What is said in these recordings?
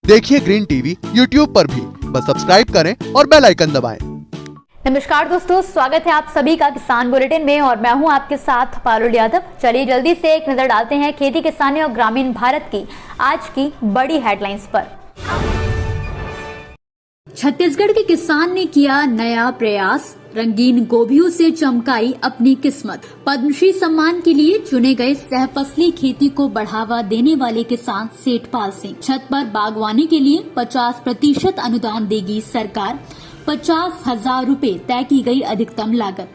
देखिए green TV YouTube पर भी, बस सब्सक्राइब करें और बेल आइकन दबाएं। नमस्कार दोस्तों, स्वागत है आप सभी का किसान बुलेटिन में और मैं हूं आपके साथ पारुल यादव। चलिए जल्दी से एक नजर डालते हैं खेती किसानी और ग्रामीण भारत की आज की बड़ी हेडलाइंस पर। छत्तीसगढ़ के किसान ने किया नया प्रयास, रंगीन गोभियों से चमकाई अपनी किस्मत। पद्मश्री सम्मान के लिए चुने गए सहफसली खेती को बढ़ावा देने वाले किसान सेठपाल सिंह। छत पर बागवानी के लिए 50% अनुदान देगी सरकार, 50,000 रूपए तय की गई अधिकतम लागत।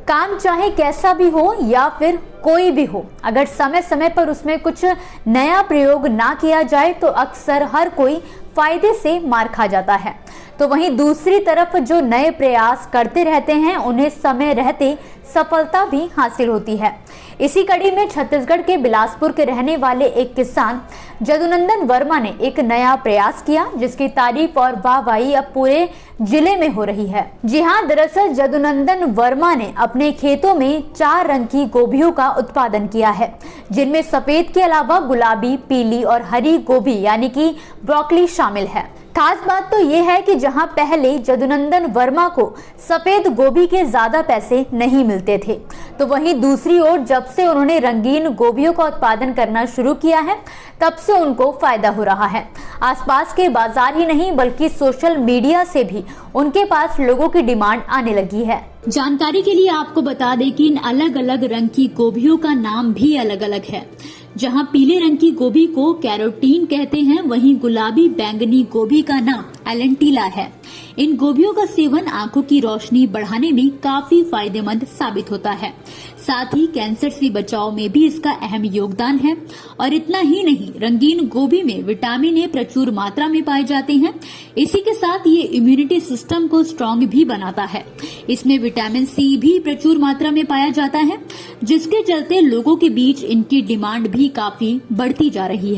काम चाहे कैसा भी हो या फिर कोई भी हो, अगर समय समय पर उसमें कुछ नया प्रयोग ना किया जाए तो अक्सर हर कोई फायदे से मार खा जाता है। तो वहीं दूसरी तरफ जो नए प्रयास करते रहते हैं उन्हें समय रहते सफलता भी हासिल होती है। इसी कड़ी में छत्तीसगढ़ के बिलासपुर के रहने वाले एक किसान जदुनंदन वर्मा ने एक नया प्रयास किया, जिसकी तारीफ और वाहवाही अब पूरे जिले में हो रही है। जी हां, दरअसल जदुनंदन वर्मा ने अपने खेतों में 4 रंग की गोभियों का उत्पादन किया है, जिनमें सफेद के अलावा गुलाबी, पीली और हरी गोभी यानी कि ब्रोकली शामिल है। खास बात तो ये है कि जहां पहले जदुनंदन वर्मा को सफेद गोभी के ज्यादा पैसे नहीं मिलते थे, तो वहीं दूसरी ओर जब से उन्होंने रंगीन गोभियों का उत्पादन करना शुरू किया है तब से उनको फायदा हो रहा है। आसपास के बाजार ही नहीं बल्कि सोशल मीडिया से भी उनके पास लोगों की डिमांड आने लगी है। जानकारी के लिए आपको बता दें कि इन अलग अलग रंग की गोभियों का नाम भी अलग अलग है। जहां पीले रंग की गोभी को कैरोटीन कहते हैं, वहीं गुलाबी बैंगनी गोभी का नाम एलेंटिला है। इन गोभियों का सेवन आंखों की रोशनी बढ़ाने में काफी फायदेमंद साबित होता है। साथ ही कैंसर से बचाव में भी इसका अहम योगदान है। और इतना ही नहीं, रंगीन गोभी में विटामिन ए प्रचुर मात्रा में पाए जाते हैं। इसी के साथ ये इम्यूनिटी सिस्टम को स्ट्रांग भी बनाता है। इसमें विटामिन सी भी प्रचुर मात्रा में पाया जाता है, जिसके चलते लोगों के बीच इनकी डिमांड भी काफी बढ़ती जा रही है।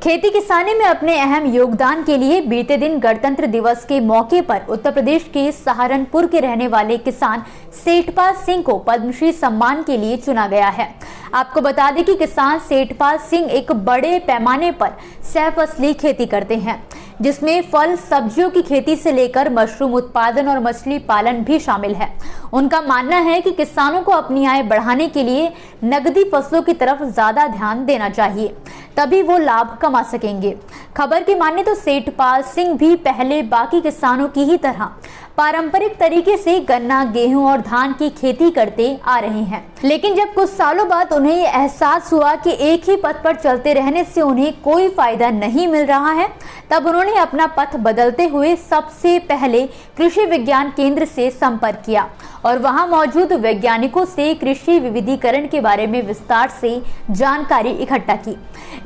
खेती किसानी में अपने अहम योगदान के लिए बीते दिन गणतंत्र दिवस के मौके पर उत्तर प्रदेश के सहारनपुर के रहने वाले किसान सेठपाल सिंह को पद्मश्री सम्मान के लिए चुना गया है। आपको बता दें कि किसान सेठपाल सिंह एक बड़े पैमाने पर सहफसली खेती करते हैं, जिसमें फल सब्जियों की खेती से लेकर मशरूम उत्पादन और मछली पालन भी शामिल है। उनका मानना है कि किसानों को अपनी आय बढ़ाने के लिए नकदी फसलों की तरफ ज्यादा ध्यान देना चाहिए, तभी वो लाभ कमा सकेंगे। खबर की माने तो सेठपाल सिंह भी पहले बाकी किसानों की ही तरह पारंपरिक तरीके से गन्ना, गेहूं और धान की खेती करते आ रहे हैं, लेकिन जब कुछ सालों बाद उन्हें ये एहसास हुआ कि एक ही पथ पर चलते रहने से उन्हें कोई फायदा नहीं मिल रहा है, तब उन्होंने अपना पथ बदलते हुए सबसे पहले कृषि विज्ञान केंद्र से संपर्क किया और वहां मौजूद वैज्ञानिकों से कृषि विविधीकरण के बारे में विस्तार से जानकारी इकट्ठा की।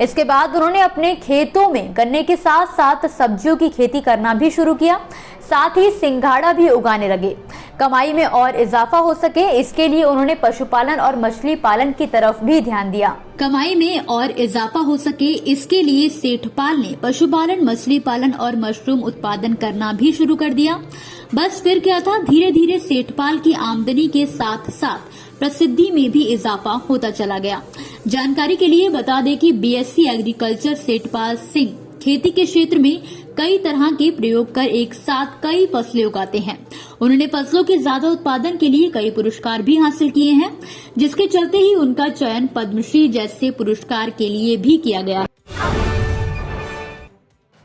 इसके बाद उन्होंने अपने खेतों में गन्ने के साथ साथ सब्जियों की खेती करना भी शुरू किया, साथ ही सिंघाड़ा भी उगाने लगे। कमाई में और इजाफा हो सके इसके लिए उन्होंने पशुपालन और मछली पालन की तरफ भी ध्यान दिया। कमाई में और इजाफा हो सके इसके लिए सेठपाल ने पशुपालन, मछली पालन और मशरूम उत्पादन करना भी शुरू कर दिया। बस फिर क्या था, धीरे धीरे सेठपाल की आमदनी के साथ साथ प्रसिद्धि में भी इजाफा होता चला गया। जानकारी के लिए बता दें कि बीएससी एग्रीकल्चर सेठपाल सिंह खेती के क्षेत्र में कई तरह के प्रयोग कर एक साथ कई फसलें उगाते हैं। उन्होंने फसलों के ज्यादा उत्पादन के लिए कई पुरस्कार भी हासिल किए हैं, जिसके चलते ही उनका चयन पद्मश्री जैसे पुरस्कार के लिए भी किया गया।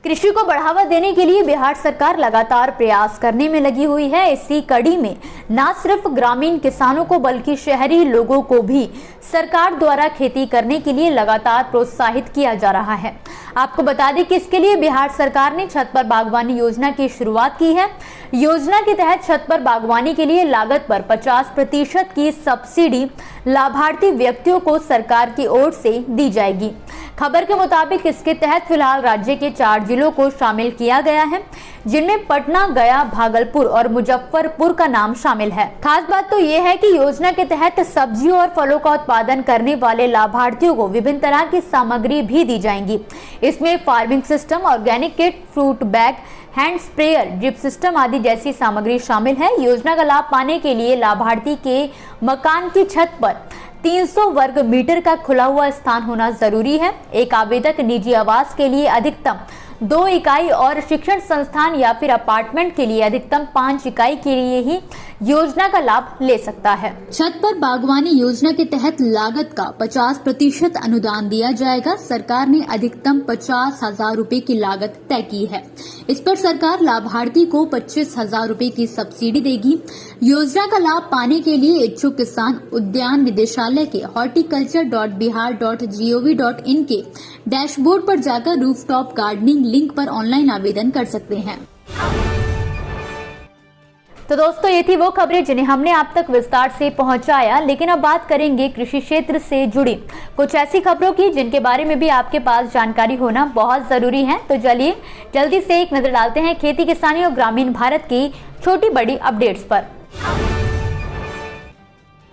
कृषि को बढ़ावा देने के लिए बिहार सरकार लगातार प्रयास करने में लगी हुई है। इसी कड़ी में न सिर्फ ग्रामीण किसानों को बल्कि शहरी लोगों को भी सरकार द्वारा खेती करने के लिए लगातार प्रोत्साहित किया जा रहा है। आपको बता दें कि इसके लिए बिहार सरकार ने छत पर बागवानी योजना की शुरुआत की है। योजना के तहत छत पर बागवानी के लिए लागत पर 50% की सब्सिडी लाभार्थी व्यक्तियों को सरकार की ओर से दी जाएगी। खबर के मुताबिक इसके तहत फिलहाल राज्य के 4 जिलों को शामिल किया गया है, जिनमें पटना, गया, भागलपुर और मुजफ्फरपुर का नाम शामिल है। खास बात तो ये है कि योजना के तहत सब्जियों और फलों का उत्पादन करने वाले लाभार्थियों को विभिन्न तरह की सामग्री भी दी जाएंगी। इसमें farming system, organic kit, fruit bag, hand sprayer, drip system आदि जैसी सामग्री शामिल है। योजना का लाभ पाने के लिए लाभार्थी के मकान की छत पर 300 वर्ग मीटर का खुला हुआ स्थान होना जरूरी है। एक आवेदक निजी आवास के लिए अधिकतम 2 इकाई और शिक्षण संस्थान या फिर अपार्टमेंट के लिए अधिकतम 5 इकाई के लिए ही योजना का लाभ ले सकता है। छत पर बागवानी योजना के तहत लागत का 50% अनुदान दिया जाएगा। सरकार ने अधिकतम 50,000 रूपए की लागत तय की है। इस पर सरकार लाभार्थी को 25,000 रूपए की सब्सिडी देगी। योजना का लाभ पाने के लिए इच्छुक किसान उद्यान निदेशालय के horticulture.bihar.gov.in के डैशबोर्ड पर जाकर रूफटॉप गार्डनिंग लिंक पर ऑनलाइन आवेदन कर सकते हैं। तो दोस्तों, ये थी वो खबरें जिन्हें हमने आप तक विस्तार से पहुंचाया। लेकिन अब बात करेंगे कृषि क्षेत्र से जुड़ी कुछ ऐसी खबरों की जिनके बारे में भी आपके पास जानकारी होना बहुत जरूरी है। तो चलिए जल्दी से एक नजर डालते हैं खेती किसानी और ग्रामीण भारत की छोटी बड़ी अपडेट्स पर।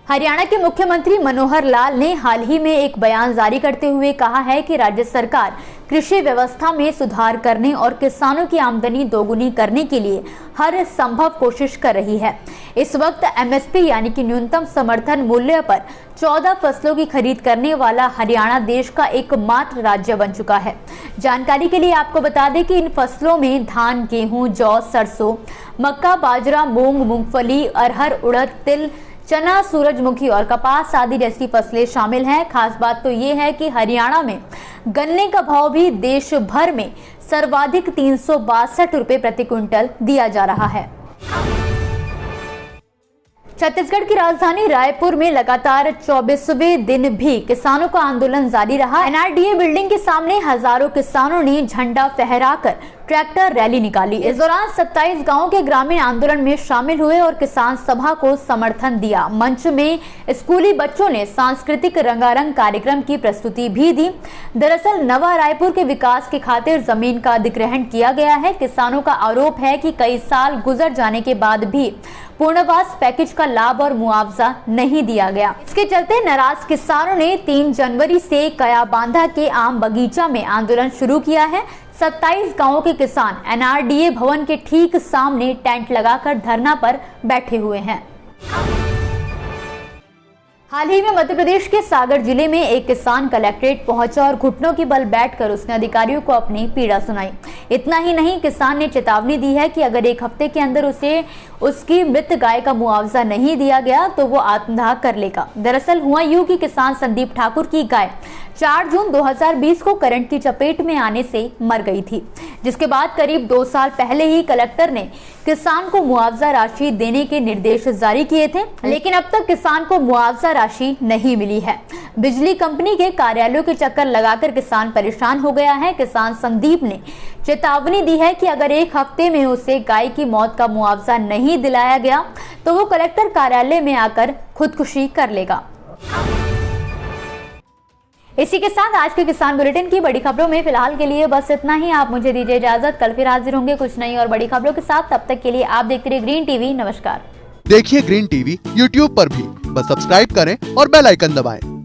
हरियाणा के मुख्यमंत्री मनोहर लाल ने हाल ही में एक बयान जारी करते हुए कहा है कि राज्य सरकार कृषि व्यवस्था में सुधार करने और किसानों की आमदनी दोगुनी करने के लिए हर संभव कोशिश कर रही है। इस वक्त एमएसपी यानी कि न्यूनतम समर्थन मूल्य पर 14 फसलों की खरीद करने वाला हरियाणा देश का एकमात्र राज्य बन चुका है। जानकारी के लिए आपको बता दें कि इन फसलों में धान, गेहूं, जौ, सरसों, मक्का, बाजरा, मूंग, मूंगफली, अरहर, उड़द, तिल, चना, सूरजमुखी और कपास आदि जैसी फसलें शामिल हैं। खास बात तो ये है कि हरियाणा में गन्ने का भाव भी देश भर में सर्वाधिक 362 रुपए प्रति क्विंटल दिया जा रहा है। छत्तीसगढ़ की राजधानी रायपुर में लगातार 24वें दिन भी किसानों का आंदोलन जारी रहा। एनआरडीए बिल्डिंग के सामने हजारों किसानों ने झंडा फहराकर ट्रैक्टर रैली निकाली। इस दौरान 27 गांवों के ग्रामीण आंदोलन में शामिल हुए और किसान सभा को समर्थन दिया। मंच में स्कूली बच्चों ने सांस्कृतिक रंगारंग कार्यक्रम की प्रस्तुति भी दी। दरअसल नवा रायपुर के विकास की खातिर जमीन का अधिग्रहण किया गया है। किसानों का आरोप है कि कई साल गुजर जाने के बाद भी पूर्णवास पैकेज का लाभ और मुआवजा नहीं दिया गया। इसके चलते नाराज किसानों ने 3 जनवरी से कयाबांधा के आम बगीचा में आंदोलन शुरू किया है। 27 गांवों के किसान एनआरडीए भवन के ठीक सामने टेंट लगाकर धरना पर बैठे हुए हैं। हाल ही में मध्य प्रदेश के सागर जिले में एक किसान कलेक्ट्रेट पहुंचा और घुटनों की बल बैठकर उसने अधिकारियों को अपनी पीड़ा सुनाई। इतना ही नहीं, किसान ने चेतावनी दी है कि अगर 1 हफ्ते के अंदर उसे उसकी मृत गाय का मुआवजा नहीं दिया गया तो वो आत्मदाह कर लेगा। दरअसल हुआ यूं कि किसान संदीप ठाकुर की गाय 4 जून 2020 को करंट की चपेट में आने से मर गई थी, जिसके बाद करीब 2 साल पहले ही कलेक्टर ने किसान को मुआवजा राशि देने के निर्देश जारी किए थे, लेकिन अब तक किसान को मुआवजा राशि नहीं मिली है। बिजली कंपनी के कार्यालयों के चक्कर लगाकर किसान परेशान हो गया है। किसान संदीप ने चेतावनी दी है कि अगर 1 हफ्ते में उसे गाय की मौत का मुआवजा नहीं दिलाया गया तो वो कलेक्टर कार्यालय में आकर खुदकुशी कर लेगा। इसी के साथ आज के किसान बुलेटिन की बड़ी खबरों में फिलहाल के लिए बस इतना ही। आप मुझे दीजिए इजाजत, कल फिर हाजिर होंगे कुछ नई और बड़ी खबरों के साथ। तब तक के लिए आप देखते रहिए ग्रीन टीवी। नमस्कार। देखिए ग्रीन टीवी YouTube पर भी, बस सब्सक्राइब करें और बेल आइकन दबाएं।